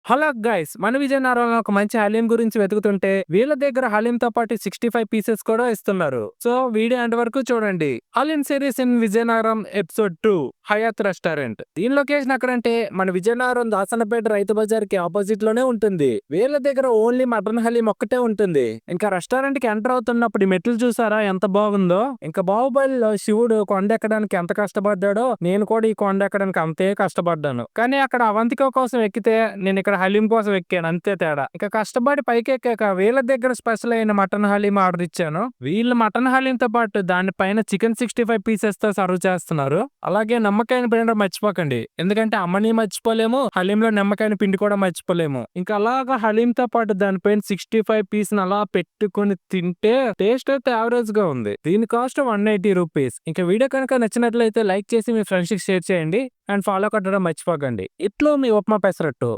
Hello guys, మన విజయనగరంలో ఒక మంచి హలీం గురించి వెతుకుతుంటే వీళ్ళ దగ్గర హలీంతో పాటు 65 పీసెస్ కూడా ఇస్తున్నారు. సో వీడియో ఎండ్ వరకు చూడండి. Haleem series in Vizianagaram episode 2 Hayat restaurant. దీని లొకేషన్ ఎక్కడంటే మన విజయనగరం దాసనపేట రైతు బజార్ కి ఆపోజిట్ లోనే ఉంటుంది. వీళ్ళ దగ్గర ఓన్లీ మటన్ హలీం ఒక్కటే ఉంటుంది. ఇంకా రెస్టారెంట్ కి ఎంటర్ అవుతున్నప్పుడు ఈ మెట్లు చూసారా ఎంత బాగుందో. ఇంకా బాహుబలిలో శివుడు కొండ ఎక్కడానికి ఎంత కష్టపడ్డాడో నేను కూడా ఈ కొండ ఎక్కడానికి అంతే కష్టపడ్డాను. కానీ అక్కడ అవంతిక కోసం ఎక్కితే నేను ఇక్కడ హలీం కోసం ఎక్కాను, అంతే తేడా. ఇక కష్టపడి పైకి ఎక్కాక వీళ్ళ దగ్గర స్పెషల్ అయిన మటన్ హలీం ఆర్డర్ ఇచ్చాను. వీళ్ళు మటన్ హలీంతో పాటు దానిపైన చికెన్ 65 పీసెస్ తో సర్వ్ చేస్తున్నారు. అలాగే నిమ్మకాయని పిండి మర్చిపోకండి, ఎందుకంటే అమ్మని మర్చిపోలేము, హలీంలో నిమ్మకాయని పిండి కూడా మర్చిపోలేము. ఇంకా అలాగా హలీంతో పాటు దానిపైన 65 పీస్ అలా పెట్టుకుని తింటే టేస్ట్ అయితే యావరేజ్ గా ఉంది. దీని కాస్ట్ 180 రూపీస్. ఇంకా వీడియో కనుక నచ్చినట్లయితే లైక్ చేసి మీ ఫ్రెండ్స్ కి షేర్ చేయండి అండ్ ఫాలో కొట్టడం మర్చిపోకండి. ఇట్లో మీ ఉప్మా పెసరట్టు.